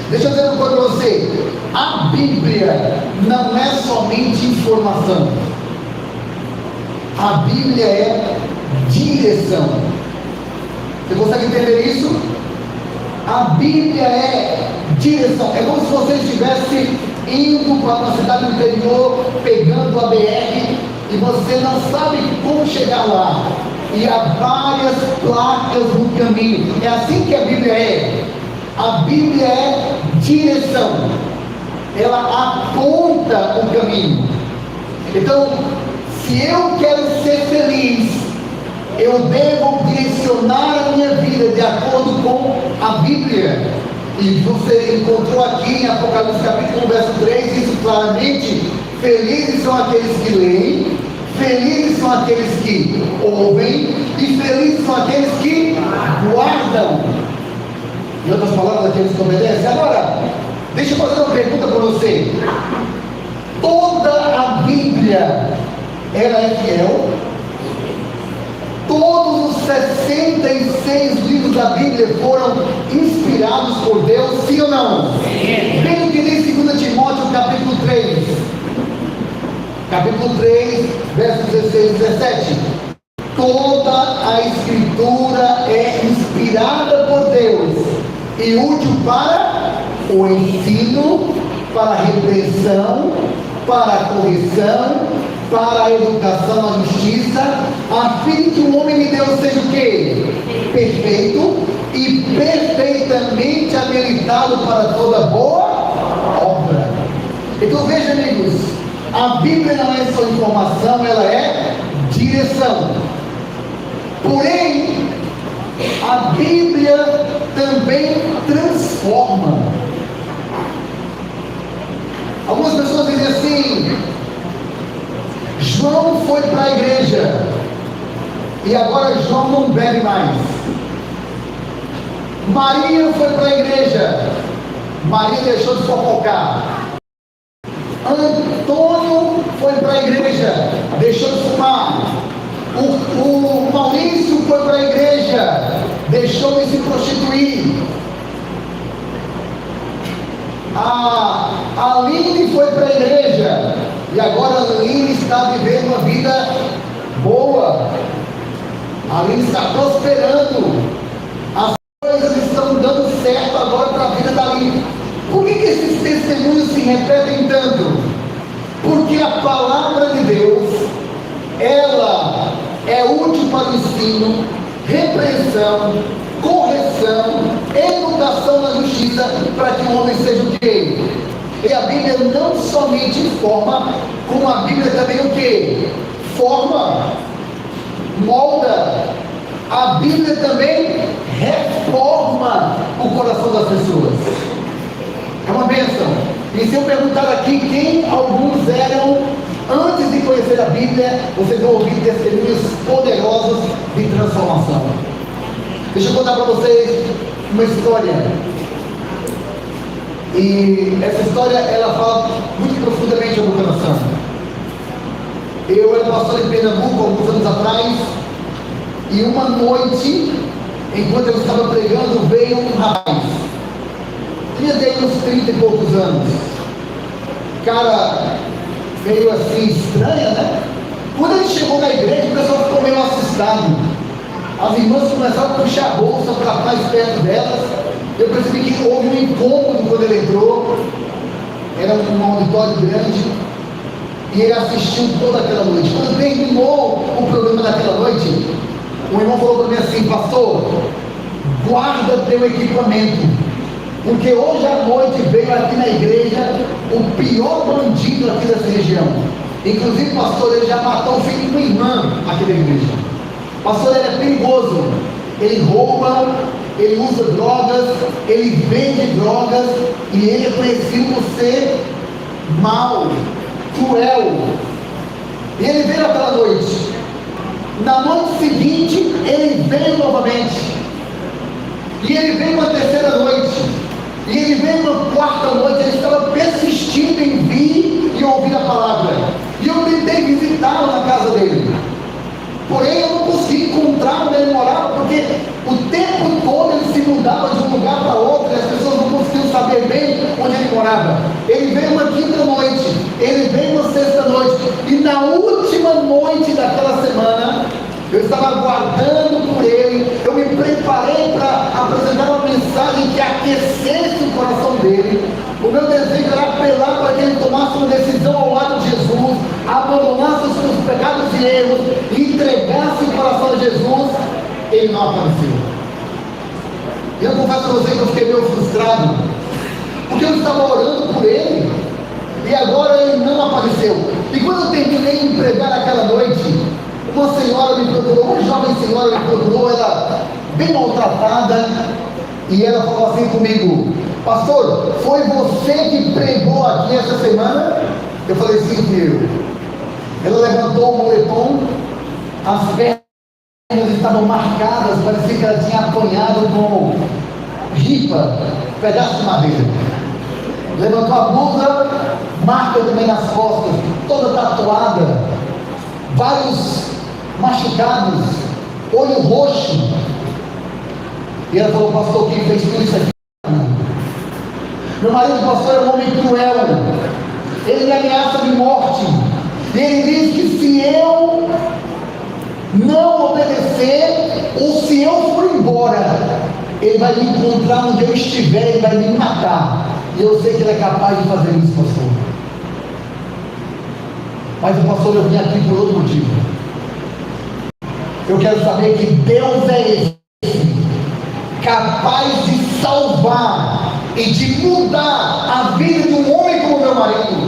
Deixa eu dizer uma coisa para você: a Bíblia não é somente informação, a Bíblia é direção. Você consegue entender isso? A Bíblia é direção. É como se você estivesse indo para uma cidade do interior, pegando a BR, e você não sabe como chegar lá, e há várias placas no caminho. É assim que a Bíblia é. A Bíblia é direção, ela aponta o caminho. Então, se eu quero ser feliz, eu devo direcionar a minha vida de acordo com a Bíblia. E você encontrou aqui em Apocalipse capítulo 1, verso 3, isso claramente: felizes são aqueles que leem, felizes são aqueles que ouvem, e felizes são aqueles que guardam. Em outras palavras, aqueles que obedecem. Agora, deixa eu fazer uma pergunta para você: toda a Bíblia, ela é fiel? Todos os 66 livros da Bíblia foram inspirados por Deus, sim ou não? Sim. Veja o que diz 2 Timóteo capítulo 3. Capítulo 3, versos 16 e 17. Toda a Escritura é inspirada por Deus e útil para o ensino, para a repreensão, para a correção, para a educação na justiça, a fim que o homem de Deus seja o quê? Perfeito e perfeitamente habilitado para toda boa obra. Então veja, amigos, a Bíblia não é só informação, ela é direção. Porém, a Bíblia também transforma. Algumas pessoas dizem assim: João foi para a igreja e agora João não bebe mais. Maria foi para a igreja, Maria deixou de fofocar. Antônio foi para a igreja, deixou de fumar. O Maurício foi para a igreja, deixou de se prostituir. A Aline foi para a igreja e agora a Aline está vivendo uma vida boa. A Aline está prosperando. As coisas estão dando certo agora para a vida da Aline. Por que esses testemunhos se repetem tanto? Porque a palavra de Deus, ela é útil para o ensino, repreensão, correção, educação na justiça, para que o homem seja o quê? E a Bíblia não somente informa, como a Bíblia também o quê? Forma, molda. A Bíblia também reforma o coração das pessoas. É uma bênção. E se eu perguntar aqui quem alguns eram antes de conhecer a Bíblia, vocês vão ouvir testemunhos poderosos de transformação. Deixa eu contar para vocês uma história. E essa história, ela fala muito profundamente ao meu coração. Eu era pastor em Pernambuco alguns anos atrás, e uma noite, enquanto eu estava pregando, veio um rapaz. Tinha dele uns 30 e poucos anos. Cara, meio assim estranha, né? Quando ele chegou na igreja, o pessoal ficou meio assustado. As irmãs começaram a puxar a bolsa para mais perto delas. Eu percebi que houve um incômodo quando ele entrou. Era um auditório grande. E ele assistiu toda aquela noite. Quando terminou o programa daquela noite, o irmão falou para mim assim: pastor, guarda teu equipamento, porque hoje à noite veio aqui na igreja o pior bandido aqui dessa região. Inclusive, pastor, ele já matou o filho de uma irmã aqui da igreja. Pastor, ele é perigoso. Ele rouba, ele usa drogas, ele vende drogas, e ele é conhecido por ser mau, cruel. E ele veio aquela noite. Na noite seguinte, ele veio novamente. E ele veio uma terceira noite. E ele veio uma quarta noite. Ele estava persistindo em vir e ouvir a palavra. E eu tentei visitá-lo na casa dele. Porém, eu não consegui encontrar onde ele morava, porque o tempo todo ele se mudava de um lugar para outro, e as pessoas não conseguiam saber bem temporada. Ele veio uma quinta noite, ele veio uma sexta noite, e na última noite daquela semana, eu estava aguardando por ele, eu me preparei para apresentar uma mensagem que aquecesse o coração dele. O meu desejo era apelar para que ele tomasse uma decisão ao lado de Jesus, abandonasse os seus pecados e erros, e entregasse o coração a Jesus. Ele não apareceu. E eu confesso a vocês que eu fiquei meio frustrado, porque eu estava orando por ele, e agora ele não apareceu. E quando eu terminei de pregar naquela noite, uma senhora me procurou, uma jovem senhora me procurou, ela bem maltratada, e ela falou assim comigo: pastor, foi você que pregou aqui essa semana? Eu falei: sim, fui eu. Ela levantou o moletom, as pernas estavam marcadas, parecia que ela tinha apanhado com ripa, pedaço de madeira. Levantou a blusa, marca também nas costas, toda tatuada, vários machucados, olho roxo. E ela falou: pastor, quem fez tudo isso aqui? Meu marido, pastor, é um homem cruel, ele me ameaça de morte, e ele diz que se eu não obedecer, ou se eu for embora, ele vai me encontrar onde eu estiver, ele vai me matar. E eu sei que ele é capaz de fazer isso, pastor. Mas o pastor, eu vim aqui por outro motivo. Eu quero saber que Deus é esse, capaz de salvar e de mudar a vida de um homem como meu marido.